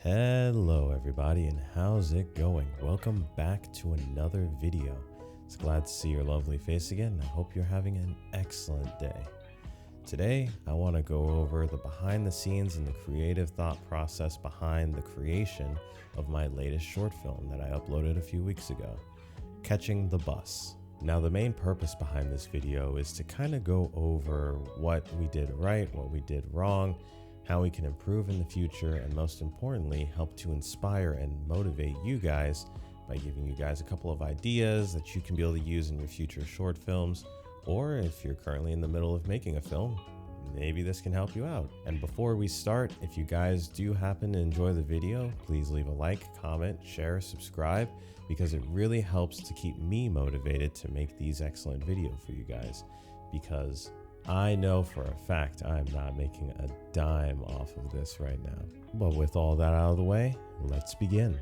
Hello everybody, and how's it going? Welcome back to another video. It's glad to see your lovely face again. I hope you're having an excellent day. Today I want to go over the behind the scenes and the creative thought process behind the creation of my latest short film that I uploaded a few weeks ago, Catching the Bus. Now the main purpose behind this video is to kind of go over what we did right, what we did wrong, how we can improve in the future, and most importantly, help to inspire and motivate you guys by giving you guys a couple of ideas that you can be able to use in your future short films, or if you're currently in the middle of making a film, maybe this can help you out. And before we start, if you guys do happen to enjoy the video, please leave a like, comment, share, subscribe, because it really helps to keep me motivated to make these excellent videos for you guys, because I know for a fact I'm not making a dime off of this right now. But with all that out of the way, let's begin.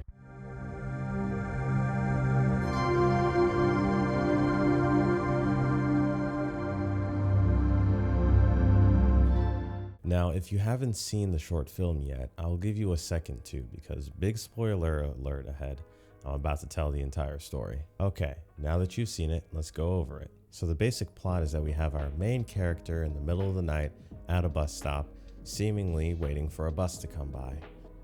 Now, if you haven't seen the short film yet, I'll give you a second too, because big spoiler alert ahead. I'm about to tell the entire story. Okay, now that you've seen it, let's go over it. So the basic plot is that we have our main character in the middle of the night at a bus stop, seemingly waiting for a bus to come by.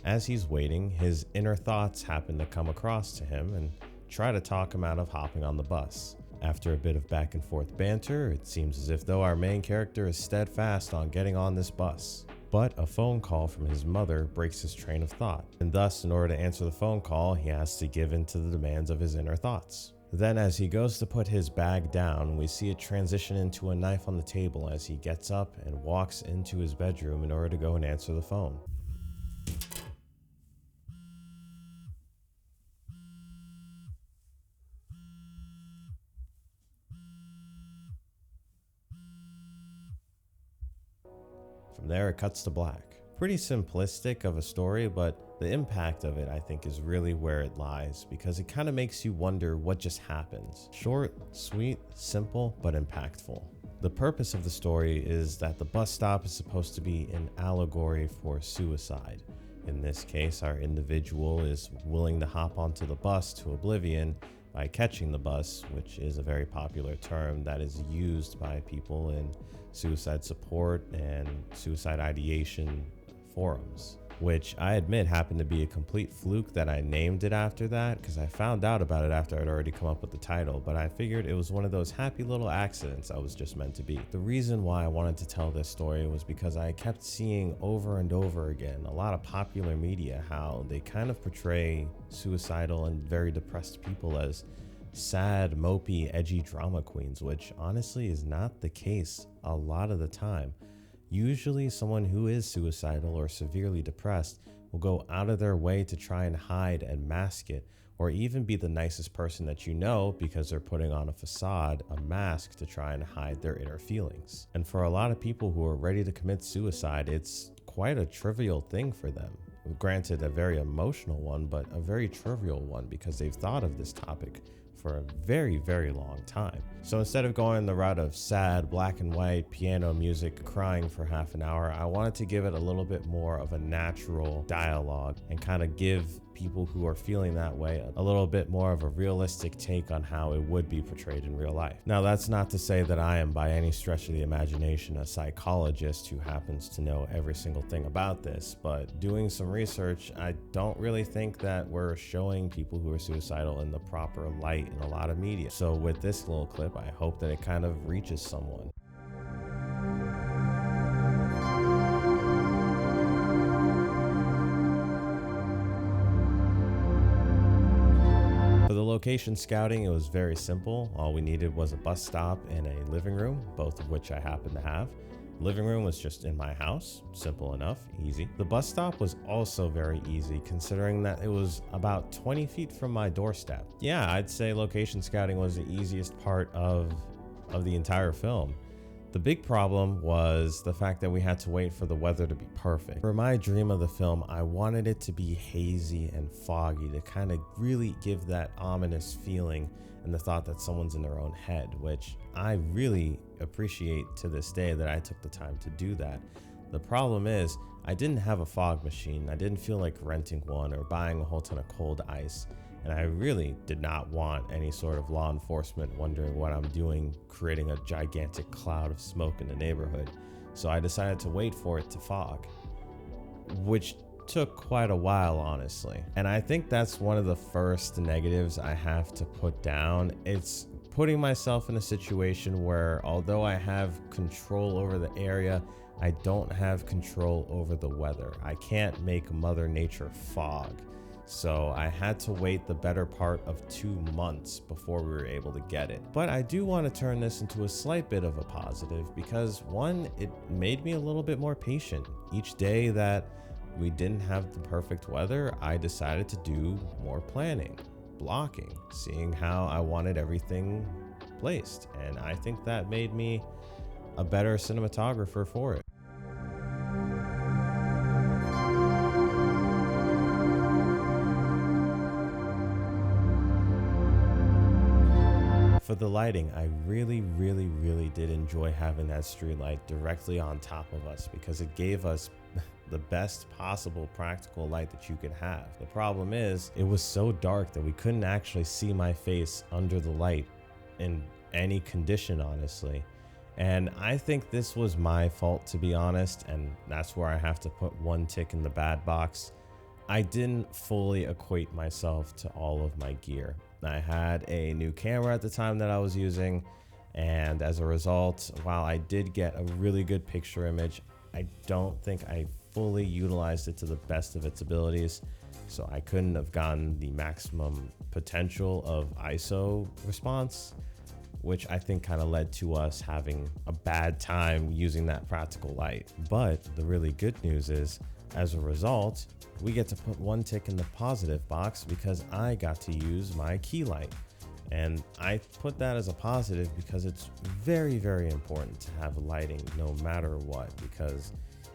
As he's waiting, his inner thoughts happen to come across to him and try to talk him out of hopping on the bus. After a bit of back and forth banter, it seems as if though our main character is steadfast on getting on this bus. But a phone call from his mother breaks his train of thought, and thus in order to answer the phone call, he has to give in to the demands of his inner thoughts. Then as he goes to put his bag down, we see it transition into a knife on the table as he gets up and walks into his bedroom in order to go and answer the phone. From there, it cuts to black. Pretty simplistic of a story, but the impact of it, I think, is really where it lies, because it kind of makes you wonder what just happens. Short, sweet, simple, but impactful. The purpose of the story is that the bus stop is supposed to be an allegory for suicide. In this case, our individual is willing to hop onto the bus to oblivion by catching the bus, which is a very popular term that is used by people in suicide support and suicide ideation forums, which I admit happened to be a complete fluke that I named it after that, because I found out about it after I'd already come up with the title, but I figured it was one of those happy little accidents I was just meant to be. The reason why I wanted to tell this story was because I kept seeing over and over again a lot of popular media how they kind of portray suicidal and very depressed people as sad, mopey, edgy drama queens, which honestly is not the case a lot of the time. Usually someone who is suicidal or severely depressed will go out of their way to try and hide and mask it, or even be the nicest person that you know because they're putting on a facade, a mask, to try and hide their inner feelings. And for a lot of people who are ready to commit suicide, it's quite a trivial thing for them. Granted, a very emotional one, but a very trivial one because they've thought of this topic for a very, very long time. So instead of going the route of sad, black and white, piano music, crying for half an hour, I wanted to give it a little bit more of a natural dialogue and kind of give people who are feeling that way a little bit more of a realistic take on how it would be portrayed in real life. Now, that's not to say that I am by any stretch of the imagination a psychologist who happens to know every single thing about this, but doing some research, I don't really think that we're showing people who are suicidal in the proper light in a lot of media. So with this little clip, I hope that it kind of reaches someone. For the location scouting, it was very simple. All we needed was a bus stop and a living room, both of which I happen to have. Living room was just in my house, simple enough, easy. The bus stop was also very easy, considering that it was about 20 feet from my doorstep. Yeah, I'd say location scouting was the easiest part of the entire film. The big problem was the fact that we had to wait for the weather to be perfect. For my dream of the film, I wanted it to be hazy and foggy to kind of really give that ominous feeling and the thought that someone's in their own head, which I really appreciate to this day that I took the time to do that. The problem is I didn't have a fog machine. I didn't feel like renting one or buying a whole ton of cold ice. And I really did not want any sort of law enforcement wondering what I'm doing, creating a gigantic cloud of smoke in the neighborhood. So I decided to wait for it to fog, which took quite a while, honestly. And I think that's one of the first negatives I have to put down. It's putting myself in a situation where, although I have control over the area, I don't have control over the weather. I can't make Mother Nature fog. So I had to wait the better part of 2 months before we were able to get it. But I do want to turn this into a slight bit of a positive because, one, it made me a little bit more patient. Each day that we didn't have the perfect weather, I decided to do more planning, blocking, seeing how I wanted everything placed. And I think that made me a better cinematographer for it. For the lighting, I really did enjoy having that street light directly on top of us because it gave us the best possible practical light that you could have. The problem is, it was so dark that we couldn't actually see my face under the light in any condition, honestly. And I think this was my fault, to be honest, and that's where I have to put one tick in the bad box. I didn't fully equate myself to all of my gear. I had a new camera at the time that I was using, and as a result, while I did get a really good picture image, I don't think I fully utilized it to the best of its abilities. So I couldn't have gotten the maximum potential of ISO response, which I think kind of led to us having a bad time using that practical light. But the really good news is, as a result, we get to put one tick in the positive box because I got to use my key light. And I put that as a positive because it's very important to have lighting no matter what, because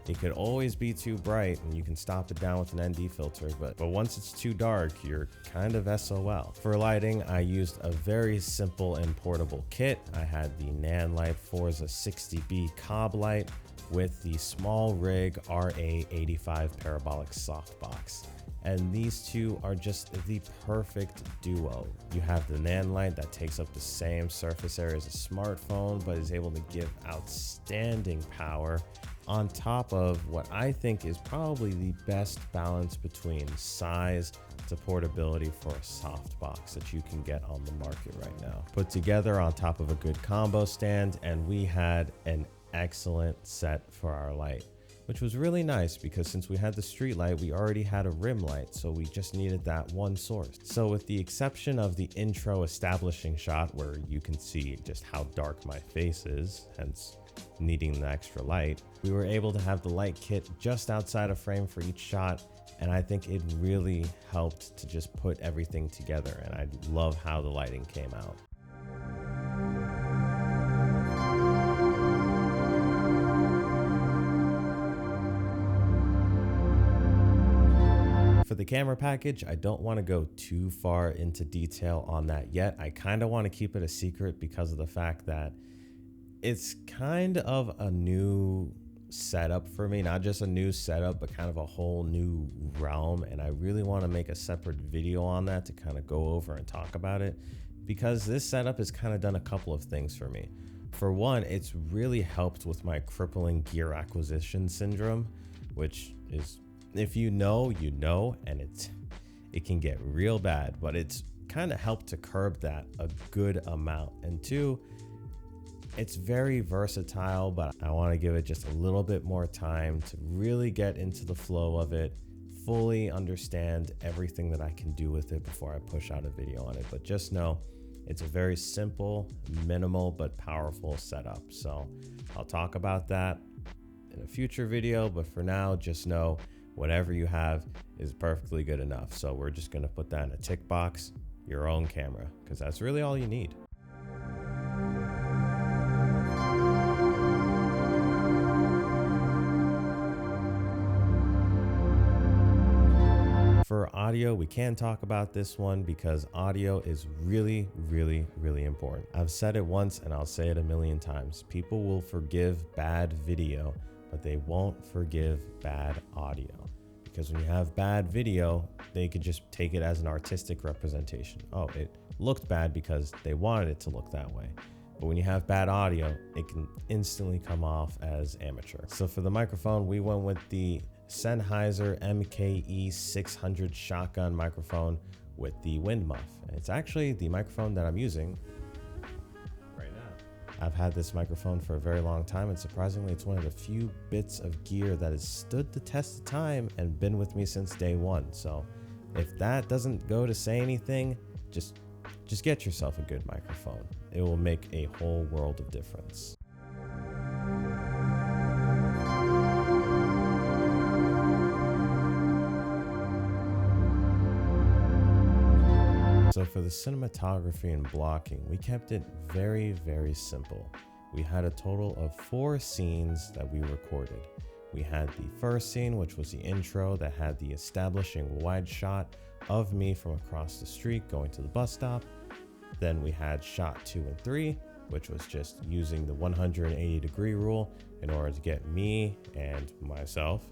it could always be too bright and you can stop it down with an ND filter, but once it's too dark, you're kind of SOL. For lighting, I used a very simple and portable kit. I had the Nanlite Forza 60B Cobb light with the small rig RA85 parabolic softbox. And these two are just the perfect duo. You have the Nanlite that takes up the same surface area as a smartphone, but is able to give outstanding power on top of what I think is probably the best balance between size to portability for a softbox that you can get on the market right now. Put together on top of a good combo stand, and we had an excellent set for our light, which was really nice because since we had the street light, we already had a rim light, so we just needed that one source. So with the exception of the intro establishing shot where you can see just how dark my face is, hence needing the extra light, we were able to have the light kit just outside of frame for each shot, and I think it really helped to just put everything together, and I love how the lighting came out. For the camera package, I don't want to go too far into detail on that yet. I kind of want to keep it a secret because of the fact that it's kind of a new setup for me, not just a new setup, but kind of a whole new realm. And I really want to make a separate video on that to kind of go over and talk about it, because this setup has kind of done a couple of things for me. For one, it's really helped with my crippling gear acquisition syndrome, which is, if you know, you know, and it can get real bad, but it's kind of helped to curb that a good amount. And two, it's very versatile, but I want to give it just a little bit more time to really get into the flow of it, fully understand everything that I can do with it before I push out a video on it. But just know it's a very simple, minimal, but powerful setup. So I'll talk about that in a future video, but for now, just know whatever you have is perfectly good enough. So we're just going to put that in a tick box, your own camera, because that's really all you need. For audio, we can talk about this one because audio is really important. I've said it once and I'll say it a million times. People will forgive bad video, but they won't forgive bad audio. Because when you have bad video, they could just take it as an artistic representation. Oh, it looked bad because they wanted it to look that way. But when you have bad audio, it can instantly come off as amateur. So for the microphone, we went with the Sennheiser MKE 600 shotgun microphone with the wind muff. And it's actually the microphone that I'm using right now. I've had this microphone for a very long time, and surprisingly, it's one of the few bits of gear that has stood the test of time and been with me since day one. So if that doesn't go to say anything, just get yourself a good microphone. It will make a whole world of difference. So for the cinematography and blocking, we kept it very, very simple. We had a total of 4 scenes that we recorded. We had the first scene, which was the intro that had the establishing wide shot of me from across the street going to the bus stop. Then we had shot 2 and 3, which was just using the 180-degree rule in order to get me and myself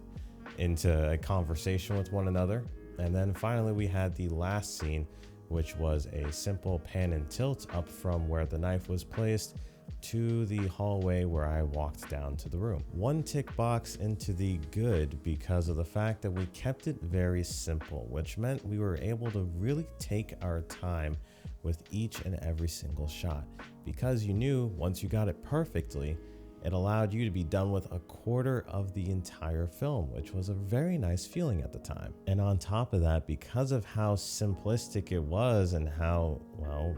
into a conversation with one another. And then finally we had the last scene, which was a simple pan and tilt up from where the knife was placed to the hallway where I walked down to the room. 1 tick box into the good because of the fact that we kept it very simple, which meant we were able to really take our time with each and every single shot, because you knew once you got it perfectly, it allowed you to be done with 1/4 of the entire film, which was a very nice feeling at the time. And on top of that, because of how simplistic it was and how, well,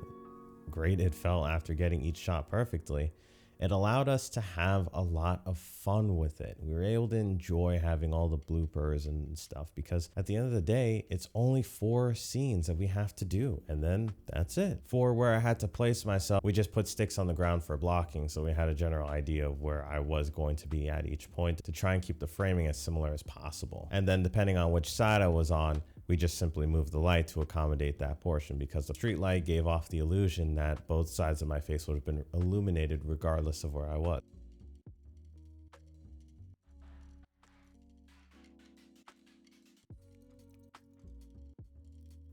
great it felt after getting each shot perfectly, it allowed us to have a lot of fun with it. We were able to enjoy having all the bloopers and stuff, because at the end of the day, it's only 4 scenes that we have to do, and then that's it. For where I had to place myself, we just put sticks on the ground for blocking, so we had a general idea of where I was going to be at each point to try and keep the framing as similar as possible. And then depending on which side I was on, we just simply moved the light to accommodate that portion, because the street light gave off the illusion that both sides of my face would have been illuminated regardless of where I was.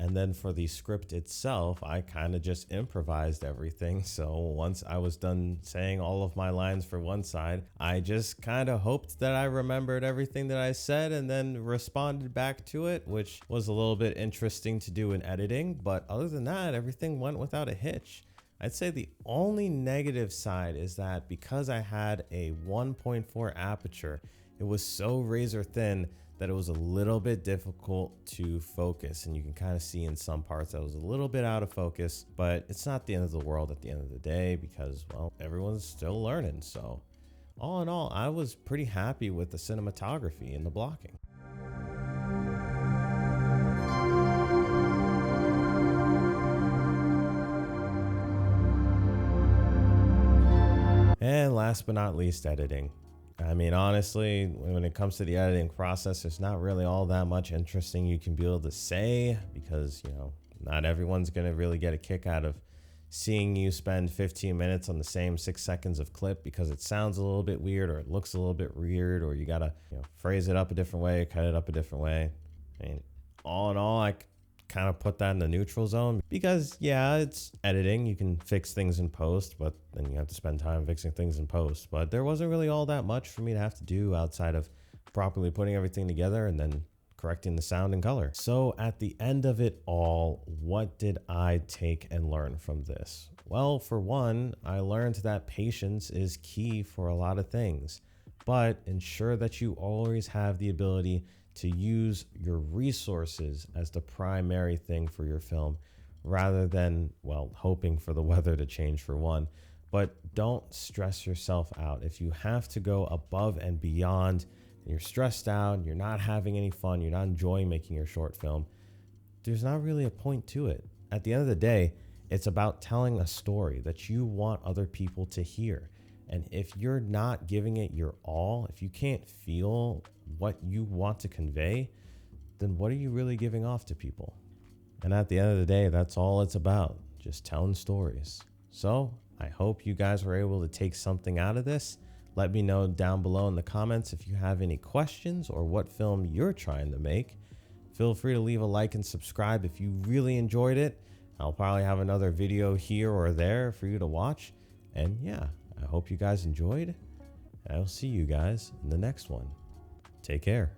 And then for the script itself, I kind of just improvised everything. So once I was done saying all of my lines for one side, I just kind of hoped that I remembered everything that I said and then responded back to it, which was a little bit interesting to do in editing. But other than that, everything went without a hitch. I'd say the only negative side is that because I had a 1.4 aperture, it was so razor thin that it was a little bit difficult to focus, and you can kind of see in some parts that was a little bit out of focus, but it's not the end of the world at the end of the day, because, well, everyone's still learning. So all in all, I was pretty happy with the cinematography and the blocking. And last but not least, editing. I mean, honestly, when it comes to the editing process, there's not really all that much interesting you can be able to say, because, you know, not everyone's going to really get a kick out of seeing you spend 15 minutes on the same 6 seconds of clip because it sounds a little bit weird, or it looks a little bit weird, or you got to, you know, phrase it up a different way, cut it up a different way. I mean, all in all, I kind of put that in the neutral zone, because yeah, it's editing, you can fix things in post, but then you have to spend time fixing things in post. But there wasn't really all that much for me to have to do outside of properly putting everything together and then correcting the sound and color. So at the end of it all, what did I take and learn from this? Well, for one, I learned that patience is key for a lot of things, but ensure that you always have the ability to use your resources as the primary thing for your film, rather than, well, hoping for the weather to change, for one. But don't stress yourself out. If you have to go above and beyond, and you're stressed out, and you're not having any fun, you're not enjoying making your short film, there's not really a point to it. At the end of the day, it's about telling a story that you want other people to hear. And if you're not giving it your all, if you can't feel what you want to convey, then what are you really giving off to people? And at the end of the day, that's all it's about, just telling stories. So I hope you guys were able to take something out of this. Let me know down below in the comments if you have any questions or what film you're trying to make. Feel free to leave a like and subscribe if you really enjoyed it. I'll probably have another video here or there for you to watch. And yeah, I hope you guys enjoyed. I'll see you guys in the next one. Take care.